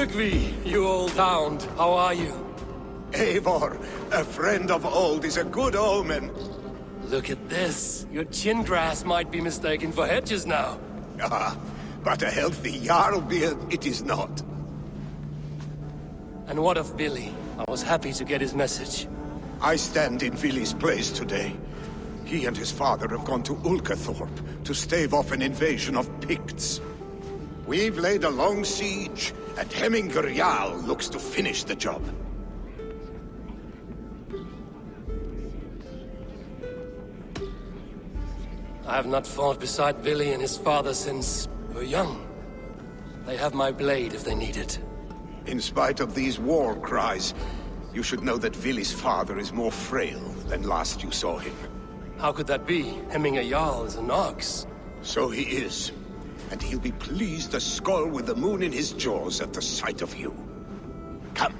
Ludwig, you old hound. How are you? Eivor, a friend of old, is a good omen. Look at this. Your chin grass might be mistaken for hedges now. Ah, but a healthy Jarl beard it is not. And what of Billy? I was happy to get his message. I stand in Vili's place today. He and his father have gone to Ulkathorpe to stave off an invasion of Picts. We've laid a long siege, and Hemminger Jarl looks to finish the job. I have not fought beside Billy and his father since we were young. They have my blade if they need it. In spite of these war cries, you should know that Vili's father is more frail than last you saw him. How could that be? Hemminger Jarl is an ox. So he is. And he'll be pleased as Skull with the moon in his jaws at the sight of you. Come,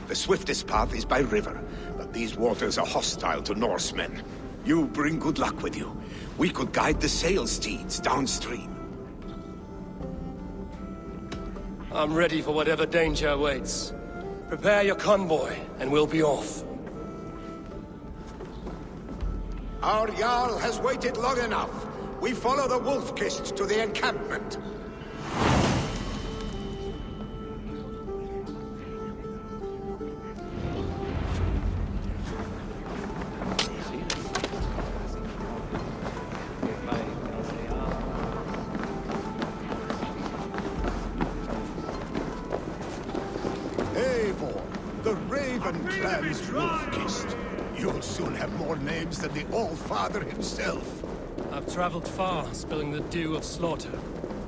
the swiftest path is by river, but these waters are hostile to Norsemen. You bring good luck with you. We could guide the sail steeds downstream. I'm ready for whatever danger awaits. Prepare your convoy, and we'll be off. Our Jarl has waited long enough. We follow the Wolf-Kissed to the encampment. Eivor, the Raven clan's Wolf-Kissed. You'll soon have more names than the All-Father himself. I've traveled far, spilling the dew of slaughter.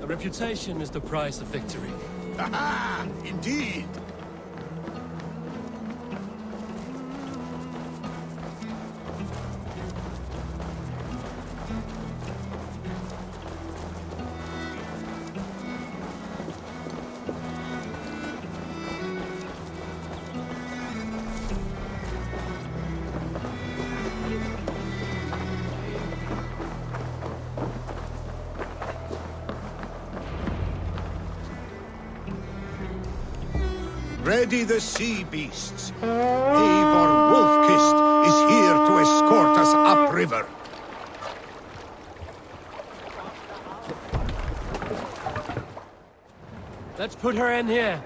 A reputation is the price of victory. Aha! Indeed! Ready the sea beasts. Eivor Wolf-Kissed is here to escort us upriver. Let's put her in here.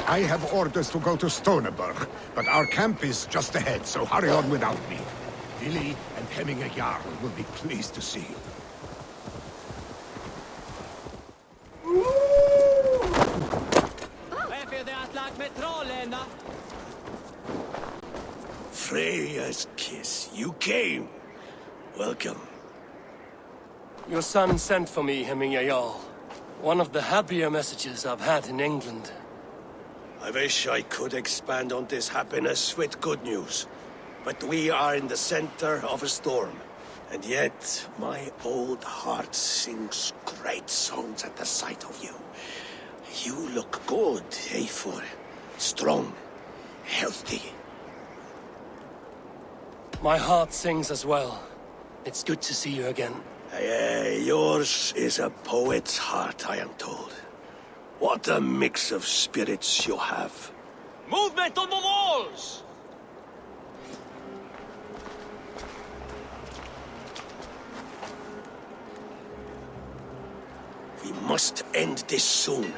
I have orders to go to Stoneberg, but our camp is just ahead, so hurry on without me. Vili and Hemminger Jarl will be pleased to see you. Freya's kiss, you came. Welcome. Your son sent for me, Hemminger Jarl. One of the happier messages I've had in England. I wish I could expand on this happiness with good news. But we are in the center of a storm. And yet, my old heart sings great songs at the sight of you. You look good, Eivor. Strong, healthy. My heart sings as well. It's good to see you again. Yours is a poet's heart, I am told. What a mix of spirits you have. Movement on the walls! We must end this soon,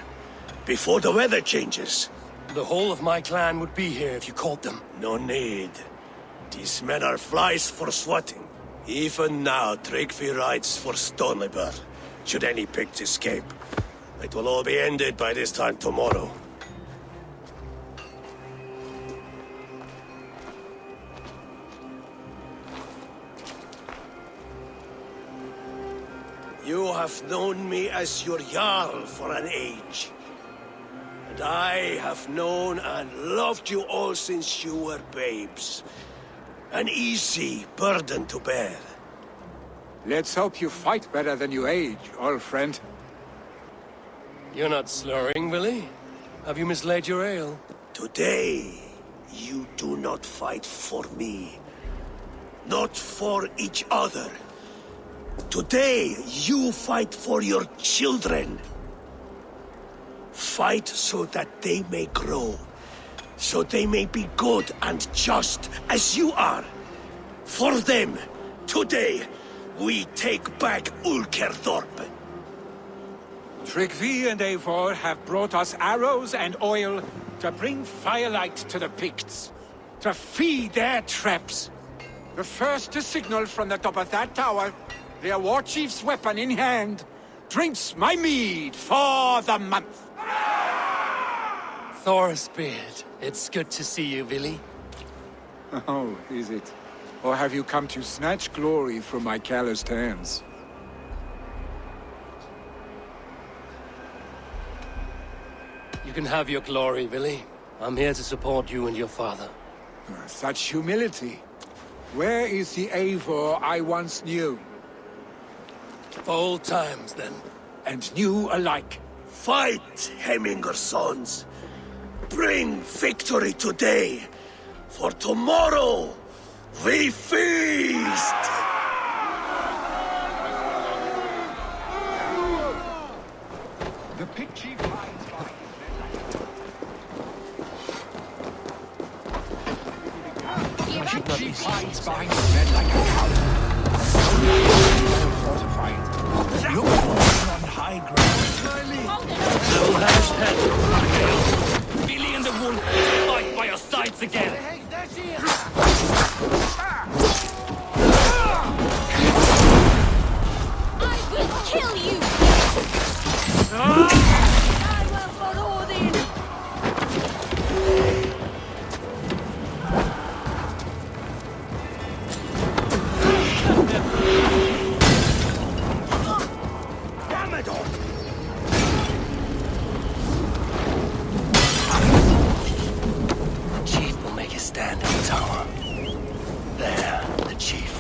before the weather changes. The whole of my clan would be here if you called them. No need. These men are flies for swatting. Even now, Tryggvi rides for Stonebur, should any Picts escape. It will all be ended by this time tomorrow. You have known me as your Jarl for an age. And I have known and loved you all since you were babes. An easy burden to bear. Let's hope you fight better than you age, old friend. You're not slurring, Willie? Have you mislaid your ale? Today, you do not fight for me. Not for each other. Today, you fight for your children. Fight so that they may grow. So they may be good and just as you are. For them, today, we take back Ulkerthorpe. Tryggvi and Eivor have brought us arrows and oil to bring firelight to the Picts, to feed their traps. The first to signal from the top of that tower, their war chief's weapon in hand, drinks my mead for the month. Thorsbeard, it's good to see you, Willie. Oh, is it? Or have you come to snatch glory from my calloused hands? You can have your glory, Willie. I'm here to support you and your father. Such humility. Where is the Eivor I once knew? For old times, then. And new alike. Fight, Hemminger sons. Bring victory today. For tomorrow, we feast! The Pict chief hides by behind the bed like a coward. Fortified. Look on high ground. Little Han's head. Billy and the wolf fight by your sides again. I will kill you! I will for Odin! Damn it all! The chief will make his stand in the tower. There, the chief.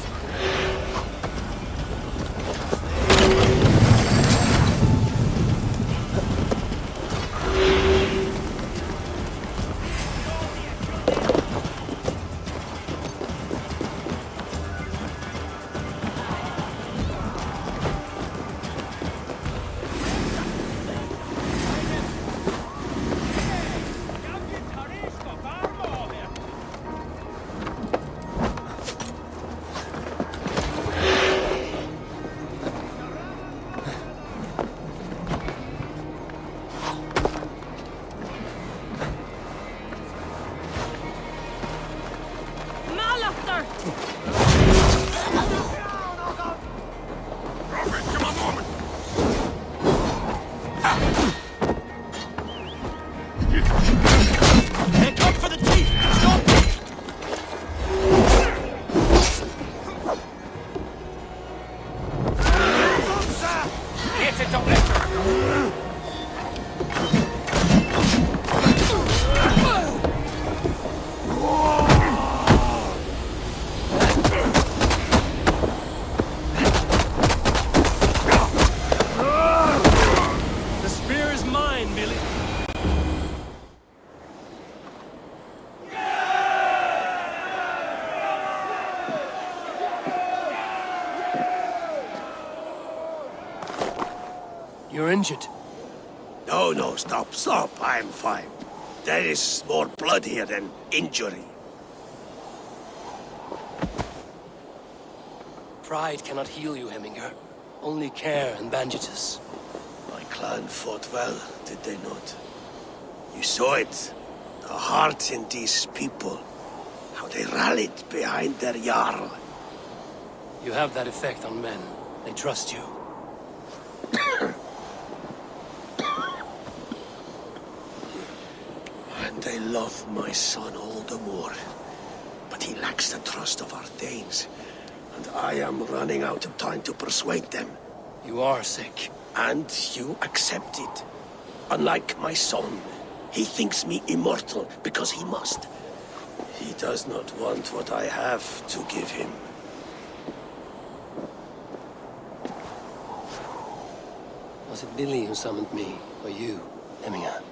You're injured. No, stop. I'm fine. There is more blood here than injury. Pride cannot heal you, Hemminger. Only care and bandages. I clan fought well, did they not? You saw it. The heart in these people. How they rallied behind their Jarl. You have that effect on men. They trust you. And they love my son all the more. But he lacks the trust of our Danes. And I am running out of time to persuade them. You are sick. And you accept it. Unlike my son, he thinks me immortal because he must. He does not want what I have to give him. Was it Billy who summoned me, or you, Eminger?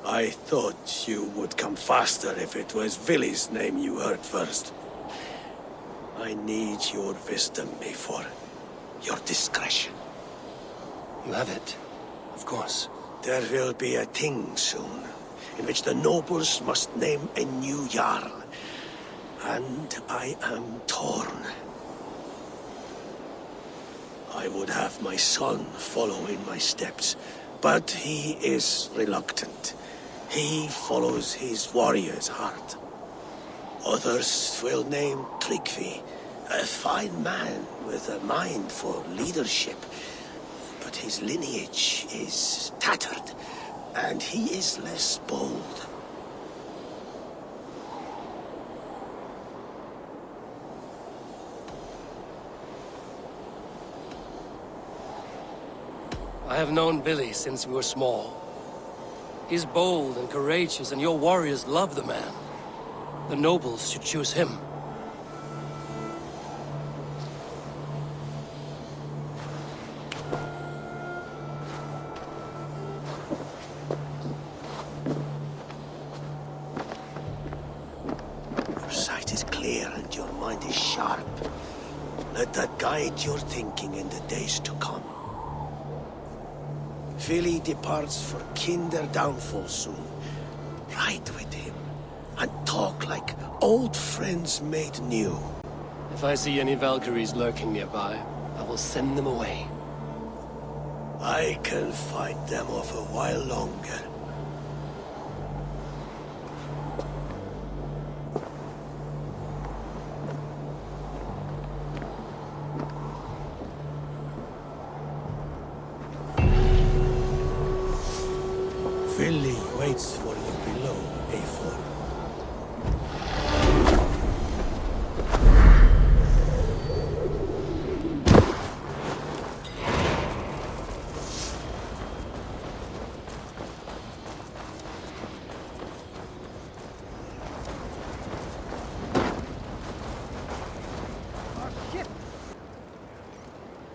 I thought you would come faster if it was Villy's name you heard first. I need your wisdom, Eivor. Your discretion. You have it, of course. There will be a thing soon, in which the nobles must name a new Jarl. And I am torn. I would have my son follow in my steps, but he is reluctant. He follows his warrior's heart. Others will name Tryggvi, a fine man with a mind for leadership. But his lineage is tattered, and he is less bold. I have known Billy since we were small. He's bold and courageous, and your warriors love the man. The nobles should choose him. Your sight is clear and your mind is sharp. Let that guide your thinking in the days to come. Vili departs for kinder downfall soon. Ride with him, and talk like old friends made new. If I see any Valkyries lurking nearby, I will send them away. I can fight them off a while longer. Vili waits for you below, Eivor.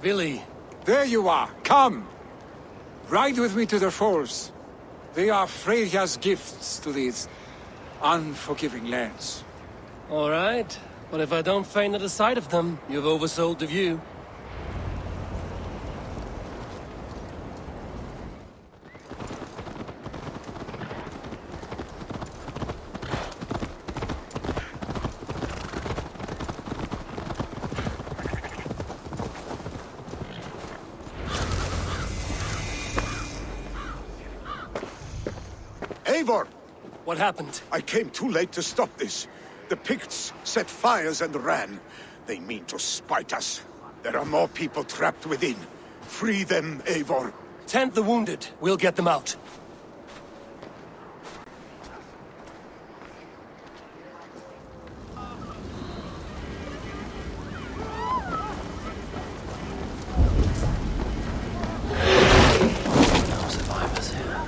Billy! There you are. Come! Ride with me to the falls. They are Freyja's gifts to these unforgiving lands. All right, but if I don't faint at the sight of them, you've oversold the view. Eivor! What happened? I came too late to stop this. The Picts set fires and ran. They mean to spite us. There are more people trapped within. Free them, Eivor. Tend the wounded. We'll get them out. No survivors here.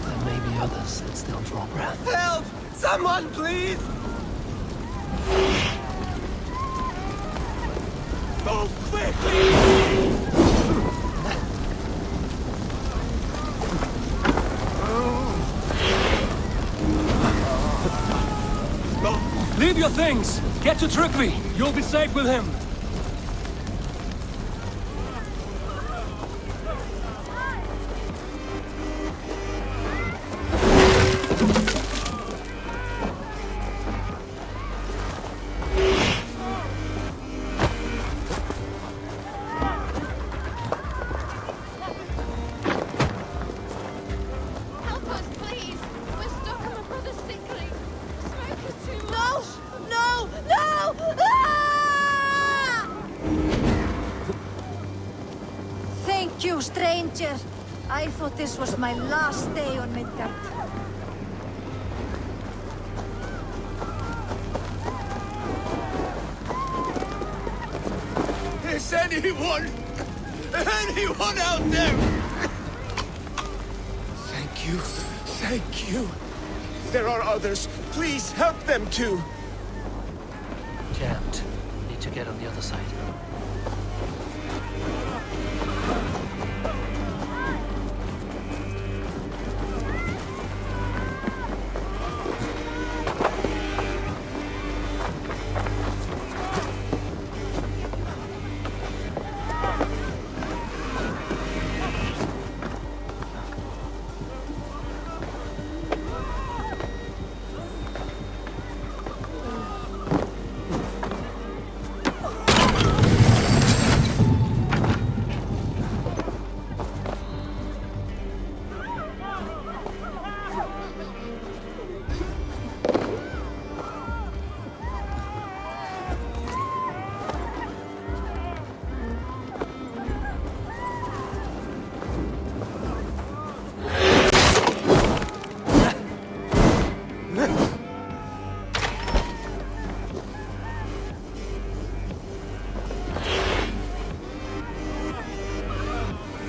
There may be others that still draw breath. Help! Someone, please! Go quickly! Leave your things! Get to Tryggvi! You'll be safe with him! creature! I thought this was my last day on Midgard. Is anyone out there? Thank you. Thank you. There are others. Please help them too. Can't. Need to get on the other side.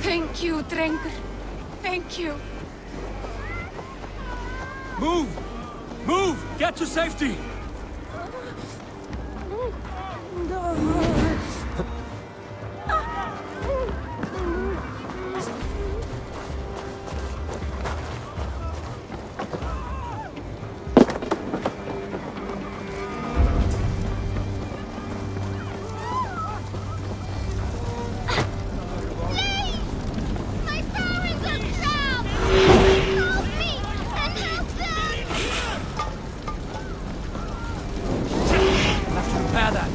Thank you, Drengur. Thank you. Move! Move! Get to safety! My parents are drowned! Help me and help them! Have to repair that.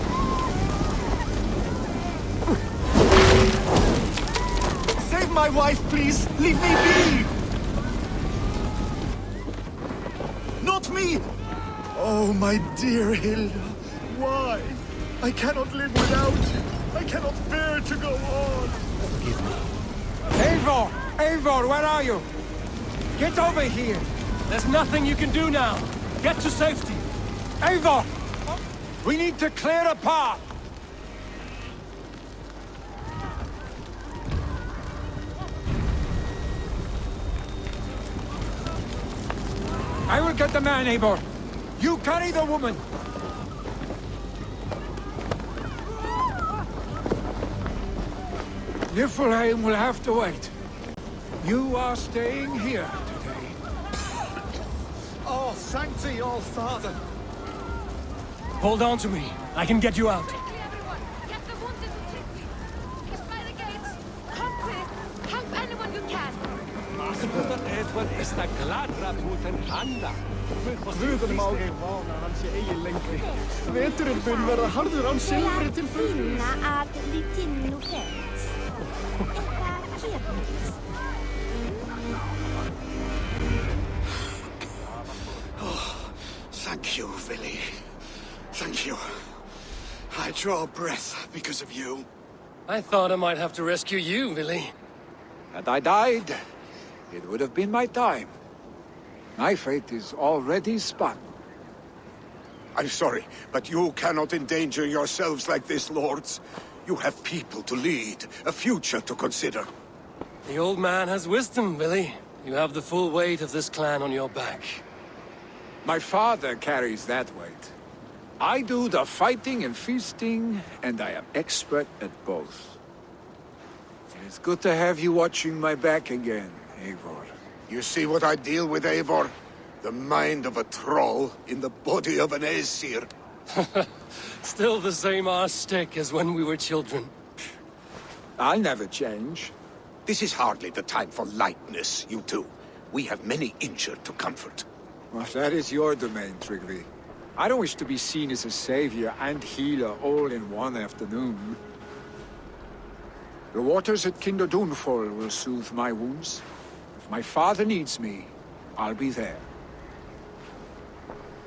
Save my wife, please. Leave me be. Not me. Oh, my dear Hilda. Why? I cannot live without you. I cannot bear to go on. Forgive me. Eivor! Eivor, where are you? Get over here! There's nothing you can do now. Get to safety. Eivor! We need to clear a path! I will get the man, Eivor. You carry the woman. Niflheim will have to wait. You are staying here today. Oh, thank thee, all father. Hold on to me. I can get you out. Quickly, everyone! Get the wounded to safety! He's by the gates! Come quick! Help anyone you can! Edward is the gladra uten handa. Guðun má ekki vána hans í eigin lengri. Veturinn mun verða harður án silfri til fulls. Að litinnu fens. Þetta gerðist. Thank you, Vili. Thank you. I draw breath because of you. I thought I might have to rescue you, Vili. Had I died, it would have been my time. My fate is already spun. I'm sorry, but you cannot endanger yourselves like this, lords. You have people to lead, a future to consider. The old man has wisdom, Vili. You have the full weight of this clan on your back. My father carries that weight. I do the fighting and feasting, and I am expert at both. It's good to have you watching my back again, Eivor. You see what I deal with, Eivor? The mind of a troll in the body of an Aesir. Still the same arse stick as when we were children. I'll never change. This is hardly the time for lightness, you two. We have many injured to comfort. Well, that is your domain, Tryggvi. I don't wish to be seen as a savior and healer all in one afternoon. The waters at Kinderdunfol will soothe my wounds. If my father needs me, I'll be there.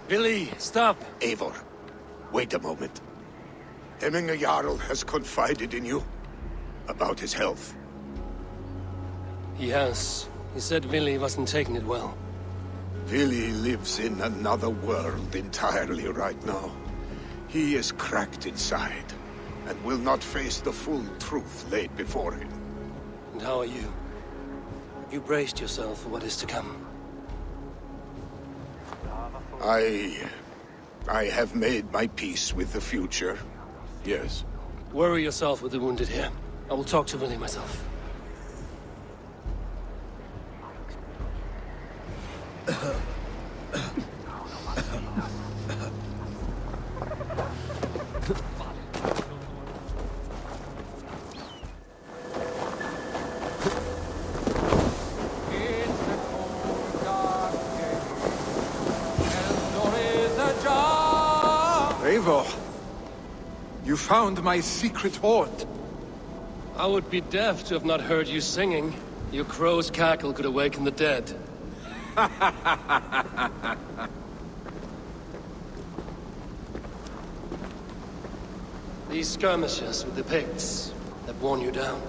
Vili, stop! Eivor, wait a moment. Hemminger Jarl has confided in you about his health. He has. He said Vili wasn't taking it well. Vili lives in another world entirely right now. He is cracked inside, and will not face the full truth laid before him. And how are you? Have you braced yourself for what is to come? I have made my peace with the future. Yes. Worry yourself with the wounded here. I will talk to Vili myself. Eivor, you found my secret haunt. I would be deaf to have not heard you singing. Your crow's cackle could awaken the dead. These skirmishes with the Picts that worn you down.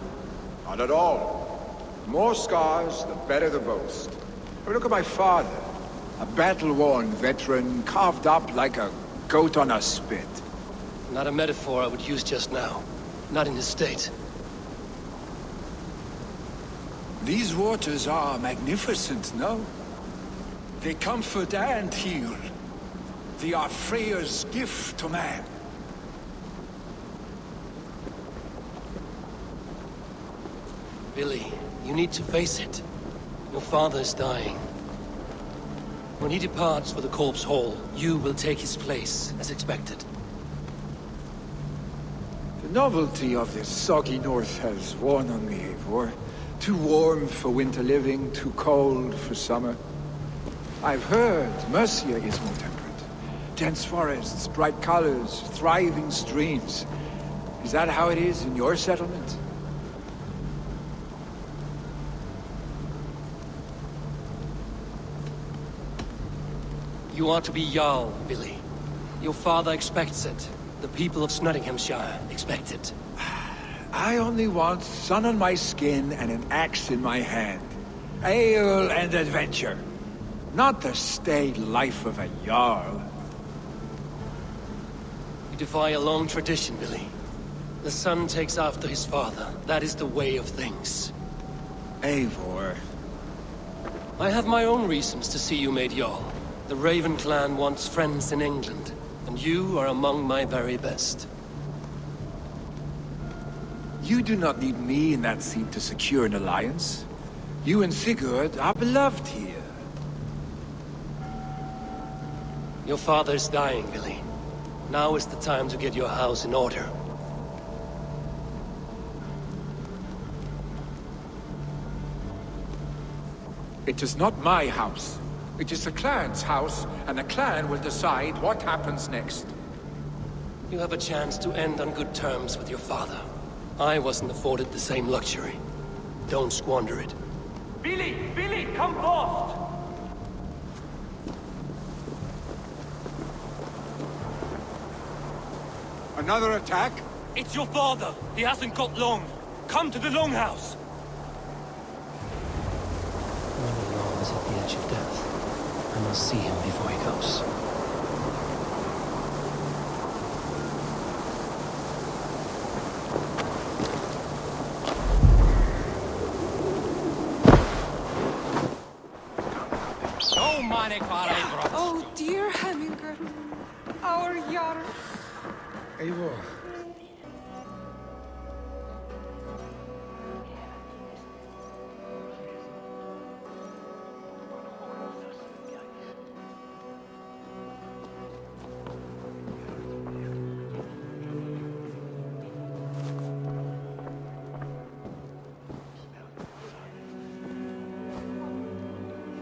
Not at all. The more scars, the better the boast. But look at my father. A battle-worn veteran, carved up like a goat on a spit. Not a metaphor I would use just now. Not in his state. These waters are magnificent, no? They comfort and heal. They are Freya's gift to man. Billy, you need to face it. Your father is dying. When he departs for the Corpse Hall, you will take his place, as expected. The novelty of this soggy north has worn on me, Eivor. Too warm for winter living, too cold for summer. I've heard Mercia is more temperate. Dense forests, bright colors, thriving streams. Is that how it is in your settlement? You are to be Jarl, Billy. Your father expects it. The people of Nottinghamshire expect it. I only want sun on my skin and an axe in my hand. Ale and adventure. Not the staid life of a Jarl. You defy a long tradition, Billy. The son takes after his father. That is the way of things. Eivor. I have my own reasons to see you made Jarl. The Raven clan wants friends in England, and you are among my very best. You do not need me in that seat to secure an alliance. You and Sigurd are beloved here. Your father is dying, Billy. Now is the time to get your house in order. It is not my house. It is the clan's house, and the clan will decide what happens next. You have a chance to end on good terms with your father. I wasn't afforded the same luxury. Don't squander it. Billy! Billy, come fast! Another attack? It's your father! He hasn't got long! Come to the Longhouse! When is at the edge of death. I must see him before he goes. Oh dear Hemminger, our Jarl. Eivor.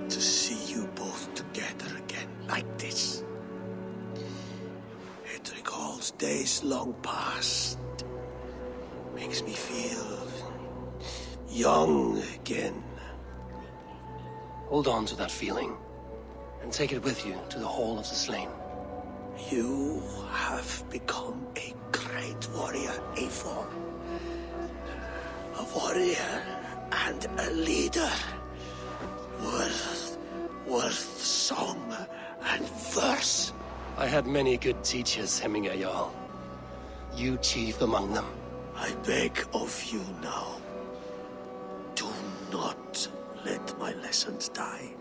To see you both together again like this. It recalls days long past. Makes me feel young again. Hold on to that feeling, and take it with you to the Hall of the Slain. You have become a great warrior, Eivor. A warrior and a leader. Worth song and verse. I had many good teachers, Hemminger Jarl. You chief among them. I beg of you now, do not let my lessons die.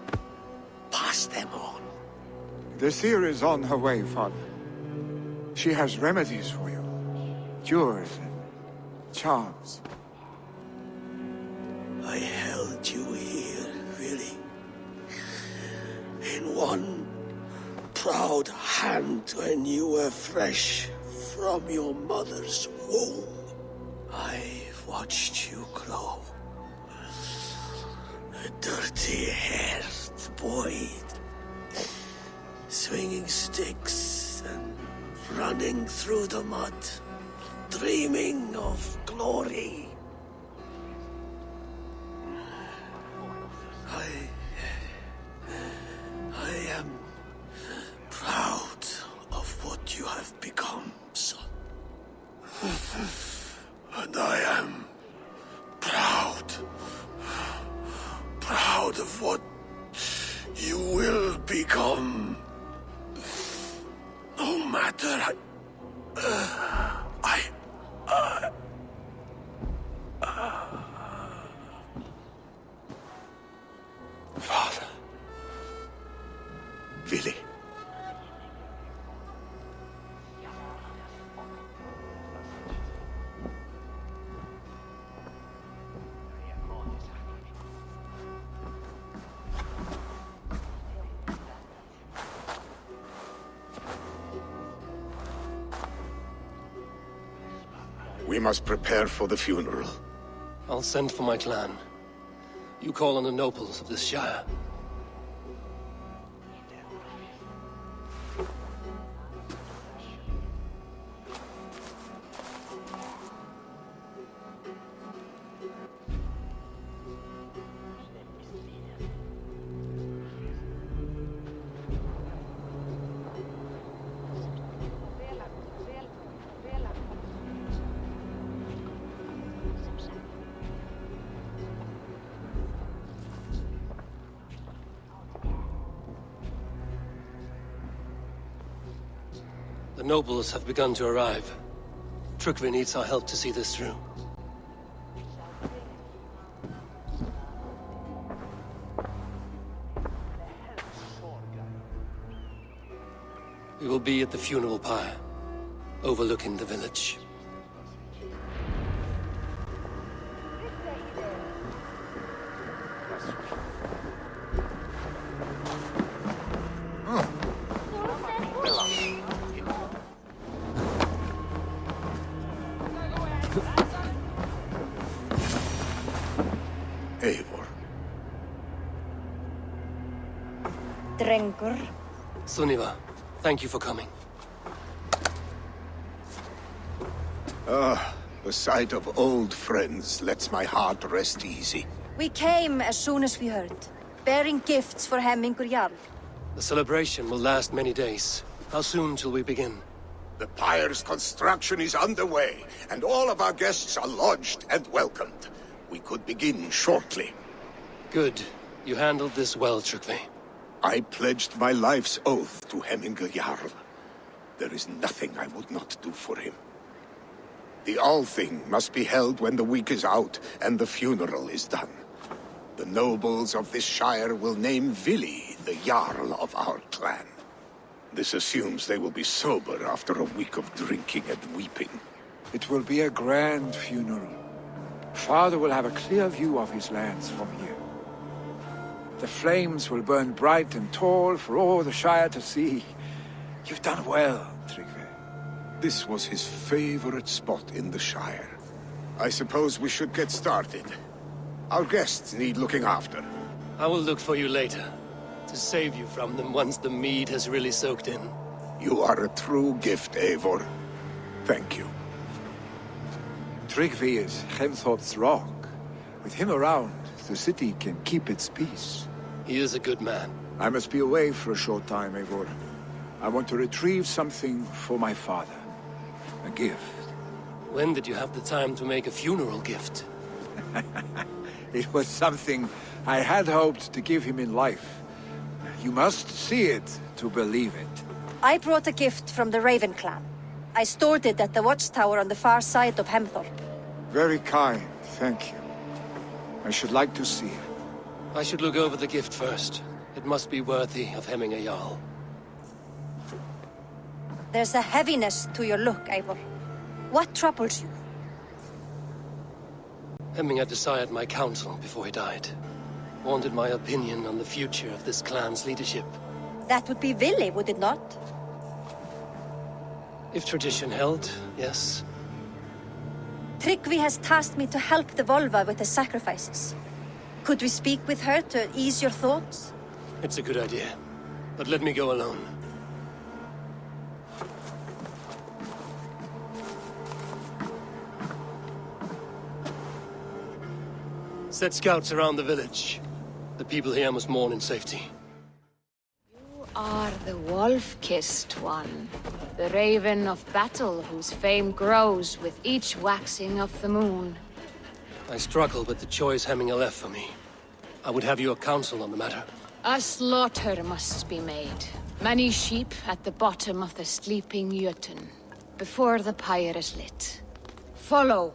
Pass them on. The seer is on her way, Father. She has remedies for you. Cures and charms. I held you here, really. In one proud hand when you were fresh from your mother's womb. I've watched you grow. A dirty-haired boy, swinging sticks and running through the mud, dreaming of glory. I am proud of what you have become, son. And I am proud of what you will become. No matter Father. Vili. We must prepare for the funeral. I'll send for my clan. You call on the nobles of this shire. The nobles have begun to arrive. Trygve needs our help to see this through. We will be at the funeral pyre, overlooking the village. Eivor. Drengur. Sunniva, thank you for coming. The sight of old friends lets my heart rest easy. We came as soon as we heard, bearing gifts for Hemminger Jarl. The celebration will last many days. How soon shall we begin? The pyre's construction is underway, and all of our guests are lodged and welcomed. We could begin shortly. Good. You handled this well, Trygve. I pledged my life's oath to Hemminger Jarl. There is nothing I would not do for him. The Althing must be held when the week is out and the funeral is done. The nobles of this shire will name Vili the Jarl of our clan. This assumes they will be sober after a week of drinking and weeping. It will be a grand funeral. Father will have a clear view of his lands from here. The flames will burn bright and tall for all the Shire to see. You've done well, Trygve. This was his favorite spot in the Shire. I suppose we should get started. Our guests need looking after. I will look for you later, to save you from them once the mead has really soaked in. You are a true gift, Eivor. Thank you. Trygve is Hemthorpe's rock. With him around, the city can keep its peace. He is a good man. I must be away for a short time, Eivor. I want to retrieve something for my father. A gift. When did you have the time to make a funeral gift? It was something I had hoped to give him in life. You must see it to believe it. I brought a gift from the Raven clan. I stored it at the watchtower on the far side of Hemthor. Very kind, thank you. I should like to see it. I should look over the gift first. It must be worthy of hemming a jarl. There's a heaviness to your look, Eivor. What troubles you? Hemming had desired my counsel before he died. Wanted my opinion on the future of this clan's leadership. That would be Vili, would it not? If tradition held, yes. Tryggvi has tasked me to help the Volva with the sacrifices. Could we speak with her to ease your thoughts? It's a good idea. But let me go alone. Set scouts around the village. The people here must mourn in safety. You are the wolf-kissed one. The raven of battle whose fame grows with each waxing of the moon. I struggle with the choice Hemming left for me. I would have your counsel on the matter. A slaughter must be made. Many sheep at the bottom of the sleeping Jötun, before the pyre is lit. Follow.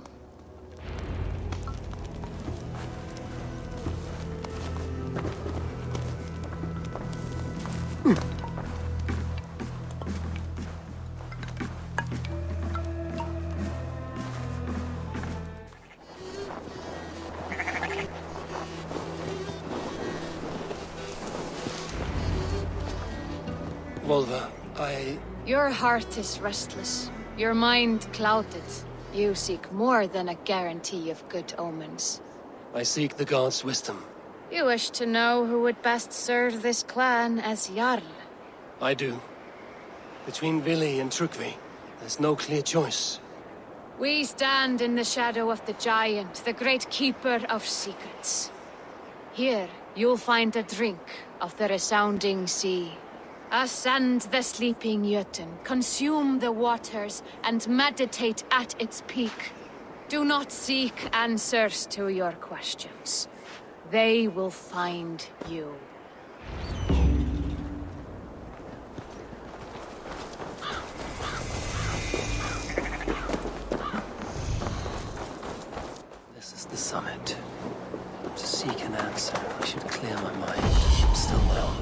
Volva, Your heart is restless, your mind clouded. You seek more than a guarantee of good omens. I seek the gods' wisdom. You wish to know who would best serve this clan as Jarl. I do. Between Vili and Tryggvi, there's no clear choice. We stand in the shadow of the giant, the great keeper of secrets. Here, you'll find a drink of the resounding sea. Ascend the sleeping Jötun, consume the waters, and meditate at its peak. Do not seek answers to your questions. They will find you. This is the summit. To seek an answer, I should clear my mind. Still my own.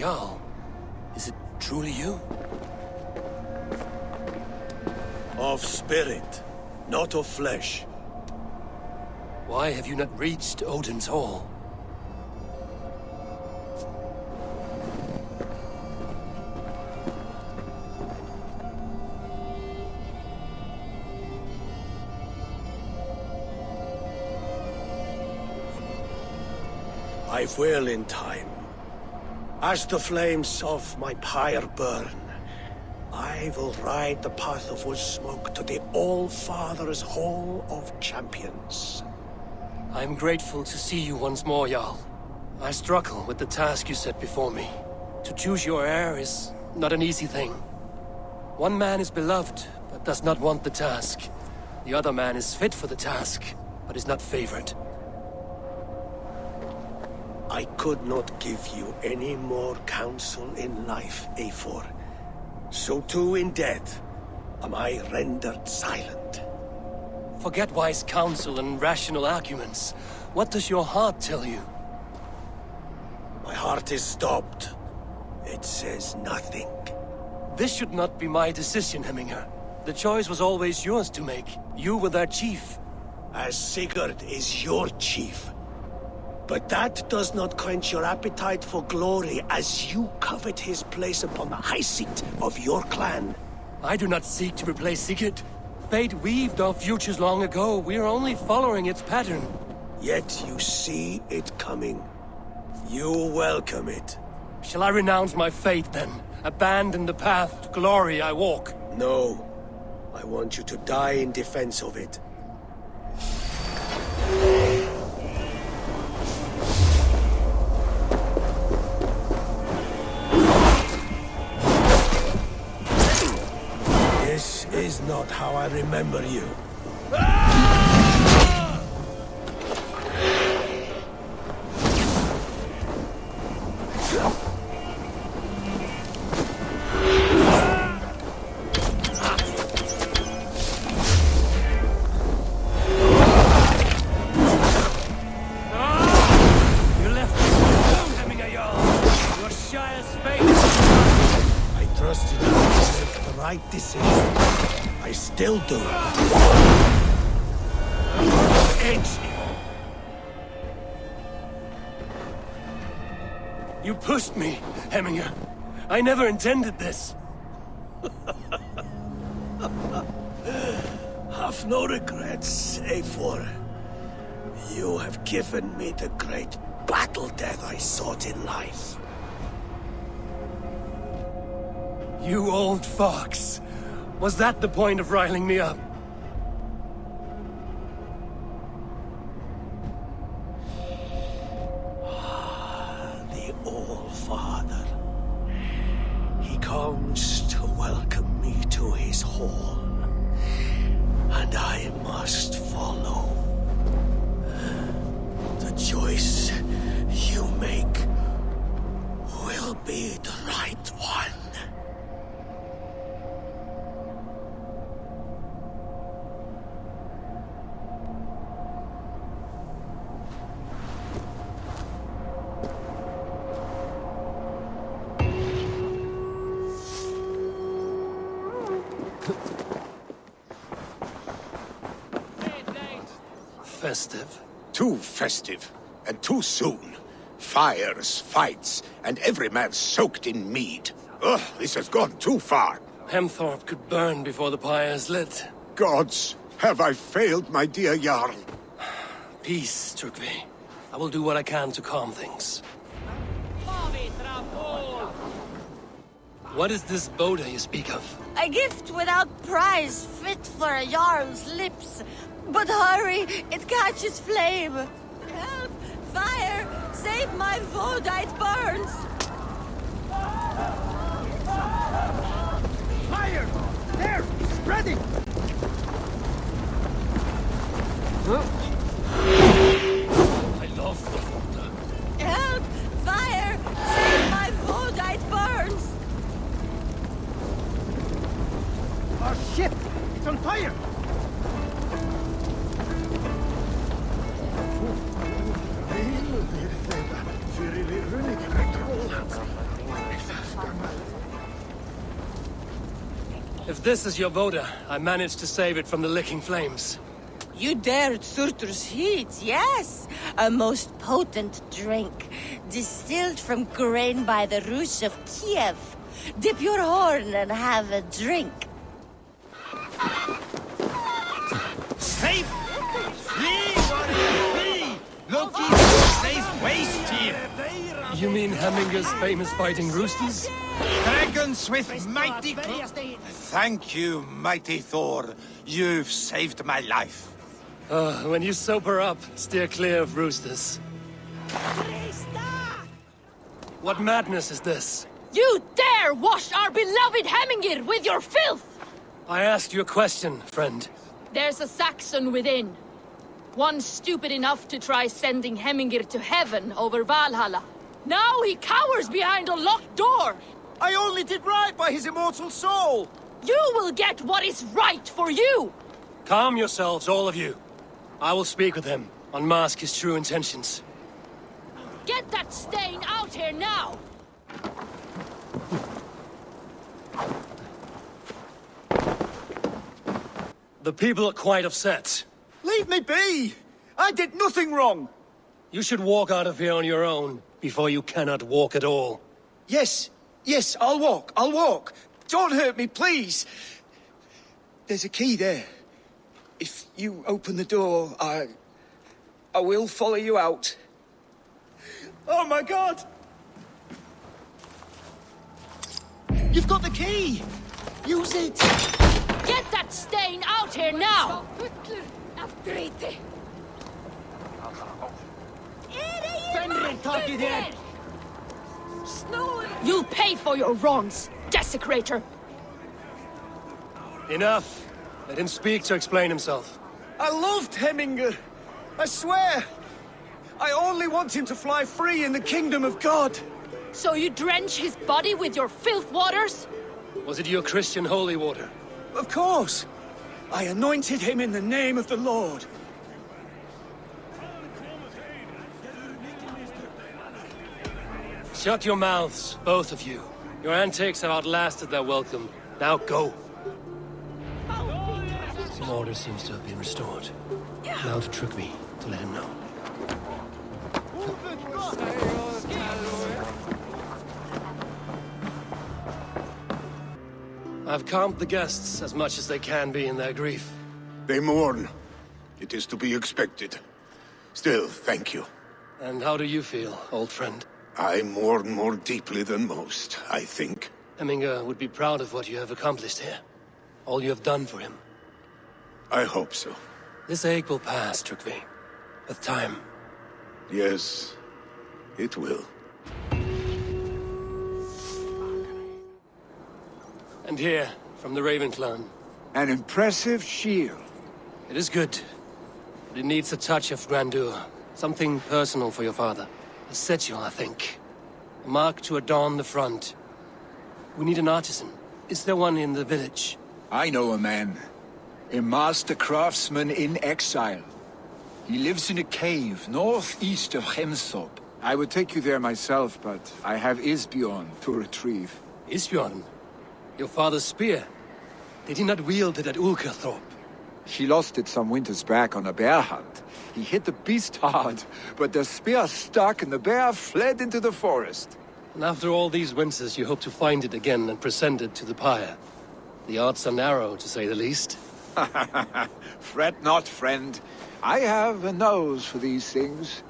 Jarl, is it truly you? Of spirit, not of flesh. Why have you not reached Odin's Hall? I will in time. As the flames of my pyre burn, I will ride the path of wood smoke to the All-Father's Hall of Champions. I'm grateful to see you once more, Jarl. I struggle with the task you set before me. To choose your heir is not an easy thing. One man is beloved, but does not want the task. The other man is fit for the task, but is not favored. I could not give you any more counsel in life, Eivor. So too in death am I rendered silent. Forget wise counsel and rational arguments. What does your heart tell you? My heart is stopped. It says nothing. This should not be my decision, Hemminger. The choice was always yours to make. You were their chief. As Sigurd is your chief. But that does not quench your appetite for glory as you covet his place upon the high seat of your clan. I do not seek to replace Sigurd. Fate weaved our futures long ago. We are only following its pattern. Yet you see it coming. You welcome it. Shall I renounce my faith then? Abandon the path to glory I walk? No. I want you to die in defense of it. This is not how I remember you. Decision. I still do. Edge. You pushed me, Hemminger. I never intended this. Have no regrets, Eivor. You have given me the great battle death I sought in life. You old fox. Was that the point of riling me up? The All-Father. He comes to welcome me to his hall. And I must follow. The choice you make will be the right one. Festive. Too festive, and too soon. Fires, fights, and every man soaked in mead. Ugh, this has gone too far. Hemthorpe could burn before the pyre's lit. Gods, have I failed my dear Jarl? Peace, Trygve. I will do what I can to calm things. What is this Boda you speak of? A gift without price, fit for a Jarl's lips. But hurry, it catches flame. Help! Fire! Save my Voda, it burns! Fire! There! Spreading! I love the Voda. Help! Fire! Save my Voda, it burns! Our ship! It's on fire! If this is your Voda, I managed to save it from the licking flames. You dared Surtur's heat, yes! A most potent drink, distilled from grain by the Rus of Kiev. Dip your horn and have a drink. Safe! Flee, warrior, flee! Loki says waste here! You mean Hemminger's famous fighting roosters? Dragons with mighty Thank you, mighty Thor. You've saved my life. When you sober up, steer clear of roosters. What madness is this? You dare wash our beloved Hemminger with your filth! I asked you a question, friend. There's a Saxon within. One stupid enough to try sending Hemminger to heaven over Valhalla. Now he cowers behind a locked door! I only did right by his immortal soul! You will get what is right for you! Calm yourselves, all of you. I will speak with him, unmask his true intentions. Get that stain out here now! The people are quite upset. Leave me be! I did nothing wrong! You should walk out of here on your own, before you cannot walk at all. Yes, yes, I'll walk. Don't hurt me, please! There's a key there. If you open the door, I will follow you out. Oh my god! You've got the key! Use it! Get that stain out here now! You'll pay for your wrongs, desecrator! Enough! Let him speak to explain himself. I loved Hemminger! I swear! I only want him to fly free in the kingdom of God! So you drench his body with your filth waters? Was it your Christian holy water? Of course! I anointed him in the name of the Lord. Shut your mouths, both of you. Your antics have outlasted their welcome. Now go. Some order seems to have been restored. Now to Trygve, to let him know. I've calmed the guests as much as they can be in their grief. They mourn. It is to be expected. Still, thank you. And how do you feel, old friend? I mourn more deeply than most, I think. Hemminger would be proud of what you have accomplished here. All you have done for him. I hope so. This ache will pass, Trygve. With time. Yes, it will. And here, from the Raven clan. An impressive shield. It is good, but it needs a touch of grandeur. Something personal for your father. A sigil, I think. A mark to adorn the front. We need an artisan. Is there one in the village? I know a man. A master craftsman in exile. He lives in a cave northeast of Hemsop. I would take you there myself, but I have Isbjorn to retrieve. Isbjorn? Your father's spear? Did he not wield it at Ulkerthorpe? He lost it some winters back on a bear hunt. He hit the beast hard, but the spear stuck and the bear fled into the forest. And after all these winters, you hope to find it again and present it to the pyre. The odds are narrow, to say the least. Fret not, friend. I have a nose for these things.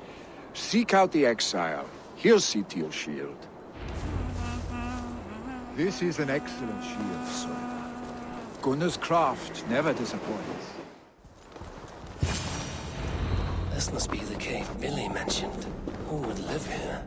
Seek out the exile. He'll see to your shield. This is an excellent shield, sir. Gunnar's craft never disappoints. This must be the cave Billy mentioned. Who would live here?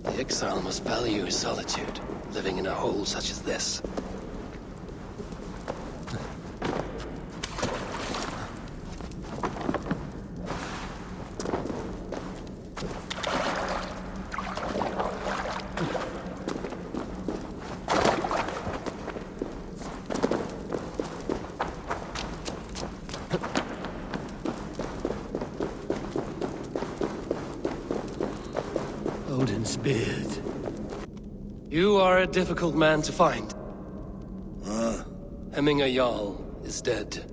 The exile must value his solitude, living in a hole such as this. Odin's beard. You are a difficult man to find. Hemminger Jarl is dead.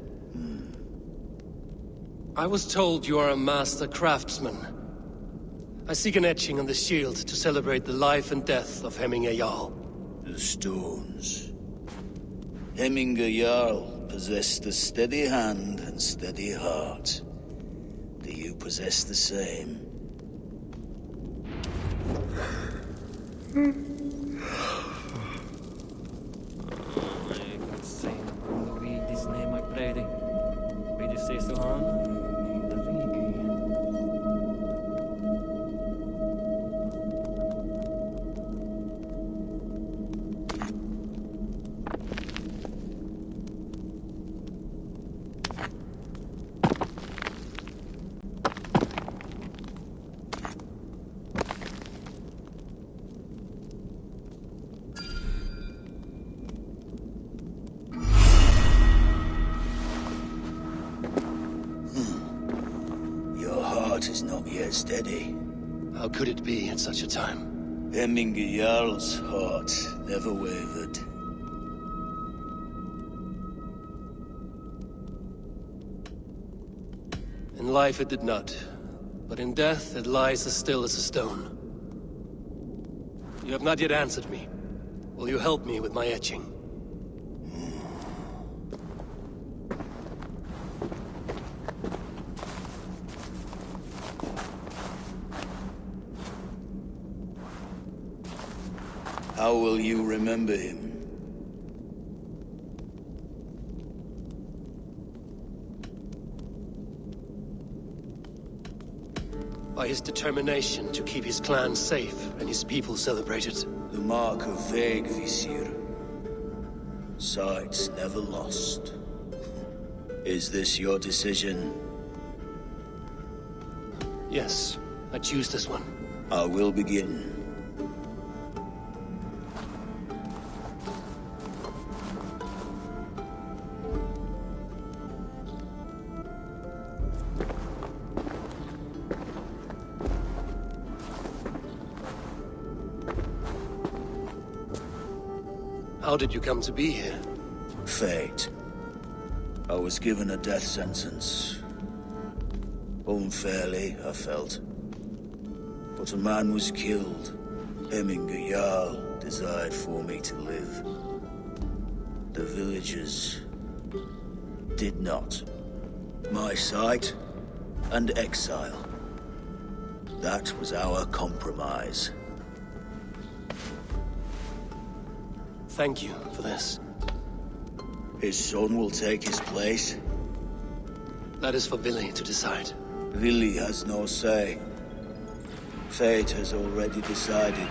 I was told you are a master craftsman. I seek an etching on the shield to celebrate the life and death of Hemingr Jarl. The stones. Hemingr Jarl possessed a steady hand and steady heart. Do you possess the same? Is not yet steady. How could it be at such a time? Hemingr Jarl's heart never wavered. In life it did not, but in death it lies as still as a stone. You have not yet answered me. Will you help me with my etching? How will you remember him? By his determination to keep his clan safe and his people celebrated. The mark of vague Visir. Sights never lost. Is this your decision? Yes, I choose this one. I will begin. How did you come to be here? Fate. I was given a death sentence. Unfairly, I felt. But a man was killed. Hemingr Jarl desired for me to live. The villagers did not. My sight and exile. That was our compromise. Thank you for this. His son will take his place. That is for Vili to decide. Vili has no say. Fate has already decided.